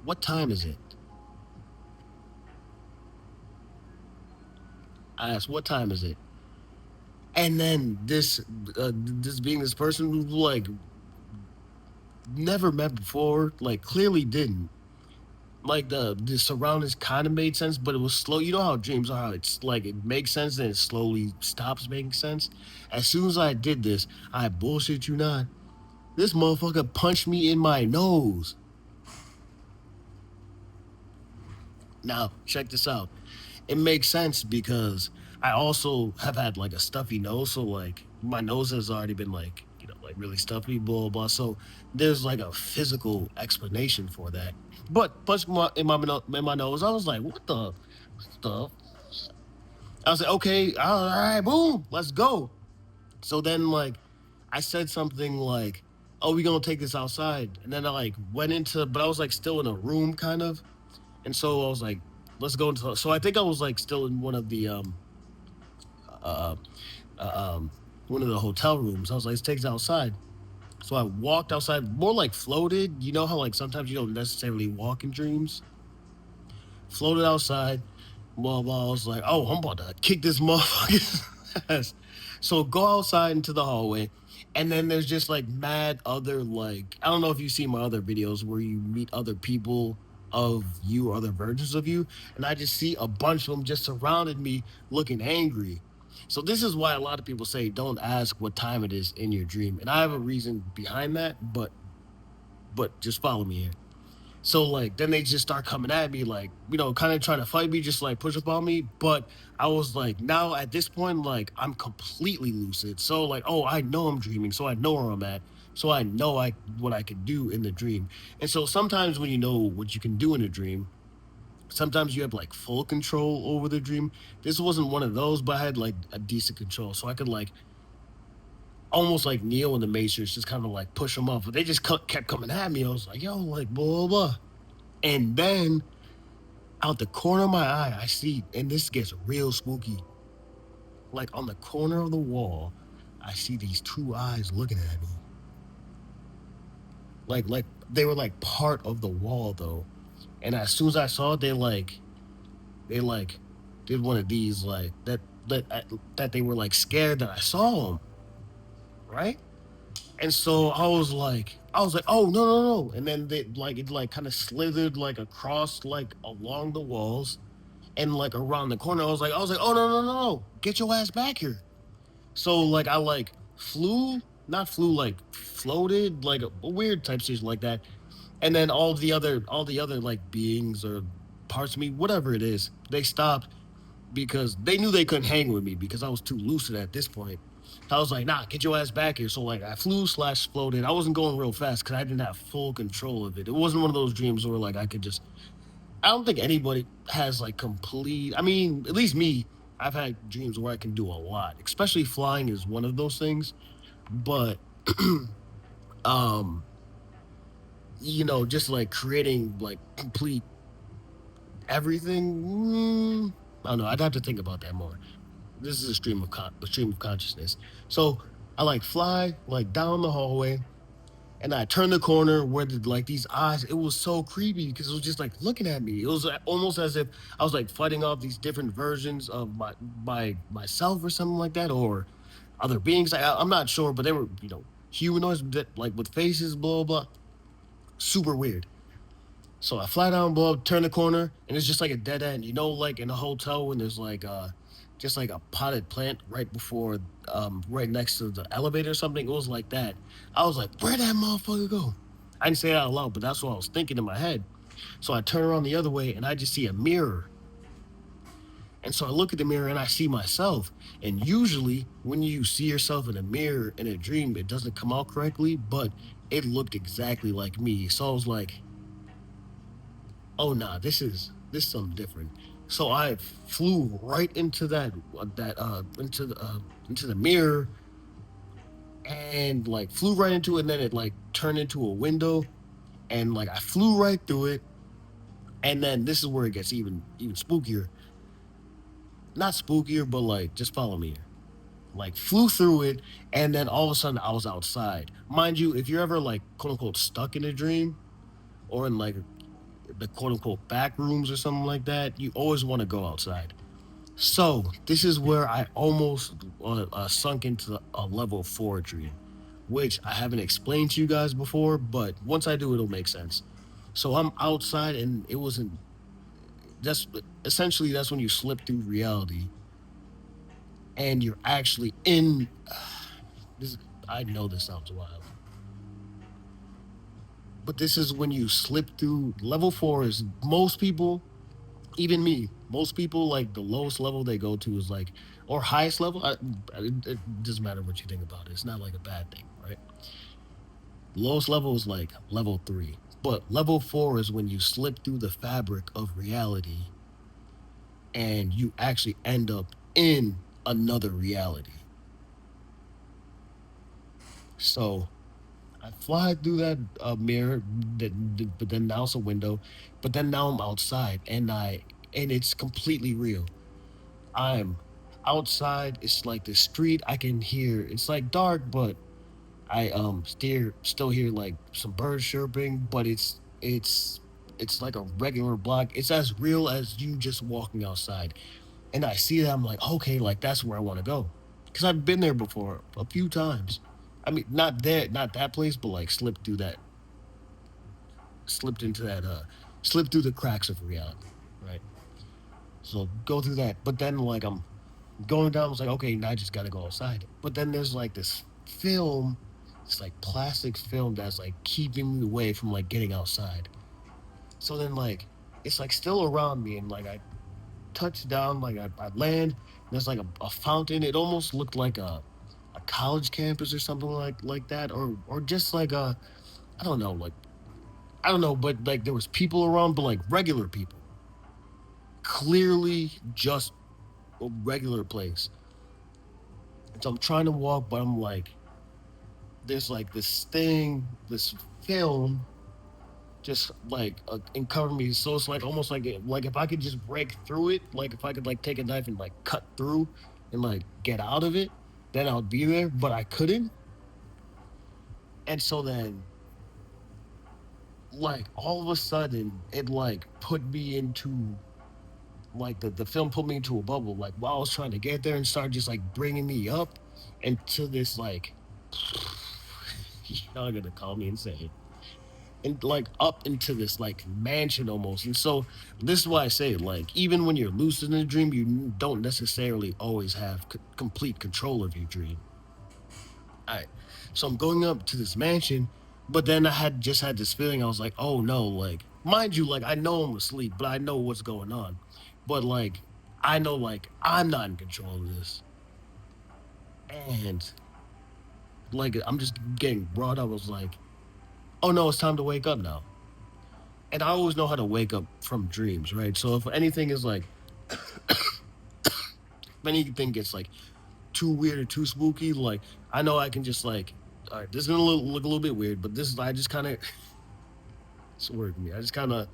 What time is it? I asked, what time is it? And then this being this person who like never met before, like clearly didn't. Like the surroundings kind of made sense, but it was slow. You know how dreams are, how it's like it makes sense and it slowly stops making sense. As soon as I did this, I bullshit you not. This motherfucker punched me in my nose. Now, check this out. It makes sense because I also have had like a stuffy nose, so like my nose has already been like, like really stuffy, blah blah blah. So there's like a physical explanation for that. But punch in my nose, I was like, what the stuff? I was like, okay, all right, boom, let's go. So then like I said something like, oh, we gonna take this outside, and then I like went into, but I was like still in a room kind of, and so I was like, let's go into. So I think I was like still in uh, one of the hotel rooms. I was like, let's take it outside. So I walked outside, more like floated. You know how like sometimes you don't necessarily walk in dreams. Floated outside. Blah blah. I was like, oh, I'm about to kick this motherfucker's ass. So go outside into the hallway, and then there's just like mad other like I don't know if you see my other videos where you meet other people of you or other versions of you, and I just see a bunch of them just surrounded me looking angry. So this is why a lot of people say don't ask what time it is in your dream, and I have a reason behind that, but just follow me here. So like then they just start coming at me like, kind of trying to fight me, just like push up on me. But I was like, now at this point, like I'm completely lucid. So like, oh, I know I'm dreaming, so I know where I'm at. So I know I what I can do in the dream. And so sometimes when you know what you can do in a dream, sometimes you have like full control over the dream. This wasn't one of those, but I had like a decent control. So I could like almost like Neo in the Matrix, just kind of like push them off. But they just kept coming at me. I was like, yo, like blah blah blah. And then out the corner of my eye, I see, and this gets real spooky. Like on the corner of the wall, I see these two eyes looking at me. Like they were like part of the wall though. And as soon as I saw it, they did one of these like that they were like scared that I saw them, right? And so I was like, oh no no no, and then they like it like kind of slithered like across like along the walls and like around the corner. I was like, oh no no no no, get your ass back here. So like I like flew, not flew, like floated, like a weird type situation like that. And then all the other like beings or parts of me, whatever it is, they stopped because they knew they couldn't hang with me because I was too lucid at this point. So I was like, nah, get your ass back here. So like I flew slash floated. I wasn't going real fast because I didn't have full control of it. It wasn't one of those dreams where like I could just I don't think anybody has like complete. I mean, at least me. I've had dreams where I can do a lot. Especially flying is one of those things. But um, just like creating like complete everything. I don't know. I'd have to think about that more. This is a stream of consciousness. So I like fly like down the hallway, and I turned the corner where like these eyes. It was so creepy because it was just like looking at me. It was almost as if I was like fighting off these different versions of myself or something like that, or other beings. I'm not sure, but they were humanoids that like with faces, blah blah. Super weird. So I fly down, blow up, turn the corner, and it's just like a dead end. Like in a hotel when there's like just like a potted plant right next to the elevator or something. It was like that. I was like, where'd that motherfucker go? I didn't say it out loud, but that's what I was thinking in my head. So I turn around the other way and I just see a mirror. And so I look at the mirror and I see myself. And usually when you see yourself in a mirror in a dream, it doesn't come out correctly, but it looked exactly like me. So I was like, oh nah, this is something different. So I flew right into that into the mirror and like flew right into it, and then it like turned into a window, and like I flew right through it. And then this is where it gets even spookier. Not spookier, but like just follow me here. Like flew through it, and then all of a sudden I was outside. Mind you, if you're ever like quote unquote stuck in a dream or in like the quote unquote back rooms or something like that, you always want to go outside. So this is where I almost sunk into a level four dream, which I haven't explained to you guys before, but once I do, it'll make sense. So I'm outside, and it wasn't. That's essentially that's when you slip through reality, and you're actually in. This, I know this sounds wild, but this is when you slip through level four. Is most people, even me, most people like the lowest level they go to is like, or highest level. It doesn't matter what you think about it. It's not like a bad thing, right? Lowest level is like level three, but level four is when you slip through the fabric of reality and you actually end up in another reality. So I fly through that mirror, but then now it's a window, but then now I'm outside, and it's completely real. I'm outside. It's like the street. I can hear. It's like dark, but I still hear like some birds chirping. But it's like a regular block. It's as real as you just walking outside. And I see that, I'm like, okay, like that's where I want to go, because I've been there before a few times. I mean, not there, not that place, but like slipped into that, slipped through the cracks of reality, right? So go through that, but then like I'm going down. I was like, okay, now I just gotta go outside. But then there's like this film, it's like plastic film that's like keeping me away from like getting outside. So then like it's like still around me, and like I touch down, like I land, and there's like a fountain. It almost looked like a college campus or something like that, or just like a, I don't know, like I don't know, but like there was people around, but like regular people, clearly just a regular place. So I'm trying to walk, but I'm like, there's like this thing, this film, just like and cover me. So it's like almost like if I could just break through it, like if I could like take a knife and like cut through and like get out of it, then I would be there. But I couldn't, and so then like all of a sudden it like put me into like the film put me into a bubble. Like while I was trying to get there and start just like bringing me up into this like y'all gonna call me insane, and like up into this like mansion almost. And so this is why I say like even when you're lucid in a dream, you don't necessarily always have complete control of your dream. All right, so I'm going up to this mansion, but then I had just had this feeling. I was like, oh no, like mind you, like I know I'm asleep, but I know what's going on, but like I know like I'm not in control of this, and like I'm just getting brought up. I was like, oh no, it's time to wake up now. And I always know how to wake up from dreams, right? So if anything is like, if anything gets like too weird or too spooky, like I know I can just like, all right, this is gonna look a little bit weird, but this is I just kind of it's weird to me. I just kind of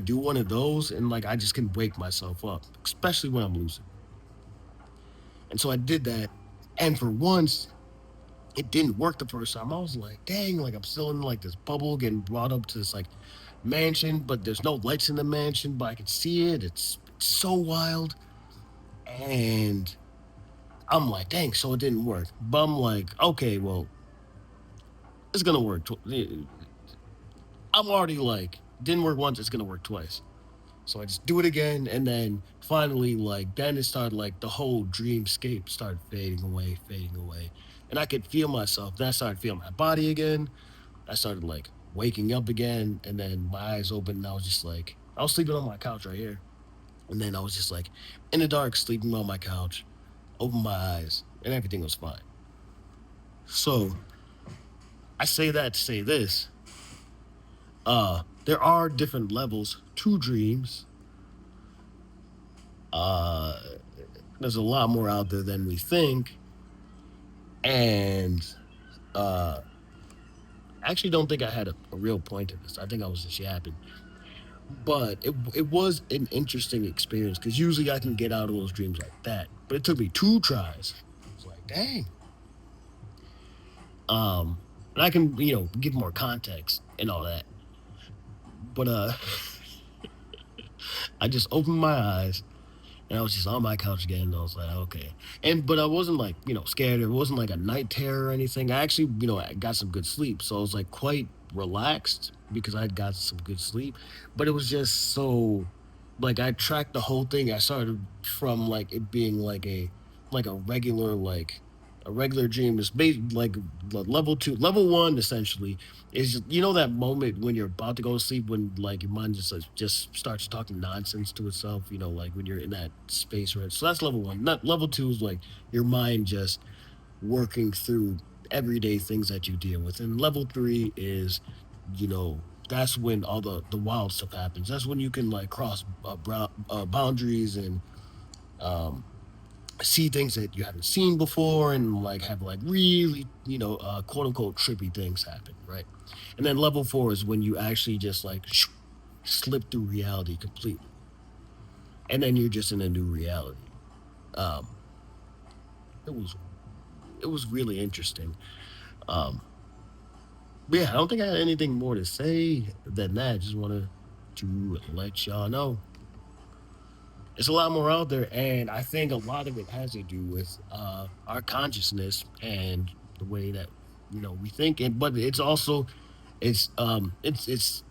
do one of those, and like I just can wake myself up, especially when I'm lucid. And so I did that, and for once, it didn't work the first time. I was like, dang, like I'm still in like this bubble, getting brought up to this like mansion, but there's no lights in the mansion, but I can see it. It's so wild. And I'm like, dang, so it didn't work. But I'm like, okay, well, it's gonna work. I'm already like, didn't work once, it's gonna work twice. So I just do it again, and then finally, like, then it started like the whole dreamscape started fading away. And I could feel myself. Then I started feeling my body again. I started like waking up again, and then my eyes opened, and I was just like, I was sleeping on my couch right here. And then I was just like in the dark, sleeping on my couch, opened my eyes, and everything was fine. So I say that to say this. There are different levels to dreams. Uh there's a lot more out there than we think. And uh I actually don't think I had a real point to this. I think I was just yapping. But it was an interesting experience because usually I can get out of those dreams like that. But it took me two tries. I was like, dang. Um and I can, give more context and all that. But I just opened my eyes and I was just on my couch again. And I was like, okay. But I wasn't like, scared. It wasn't like a night terror or anything. I actually, I got some good sleep. So I was like quite relaxed because I got some good sleep. But it was just so, like, I tracked the whole thing. I started from like it being like a regular, like, a regular dream. It's based like level two, level one essentially is just, that moment when you're about to go to sleep when like your mind just starts talking nonsense to itself, like when you're in that space, right? So that's level one. Not level two is like your mind just working through everyday things that you deal with. And level three is, you know, that's when all the wild stuff happens. That's when you can like cross boundaries and um see things that you haven't seen before and like have like really, quote unquote trippy things happen, right? And then level four is when you actually just like slip through reality completely, and then you're just in a new reality. Um, it was it was really interesting. Um, but yeah, I don't think I had anything more to say than that. Just wanted to let y'all know it's a lot more out there, and I think a lot of it has to do with our consciousness and the way that we think. And but it's also it's it's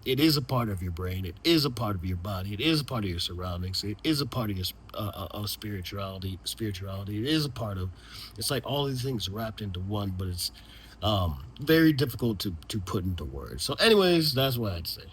it is a part of your brain. It is a part of your body. It is a part of your surroundings. It is a part of your of spirituality. Spirituality. It is a part of. It's like all these things wrapped into one, but it's very difficult to put into words. So, anyways, that's what I'd say.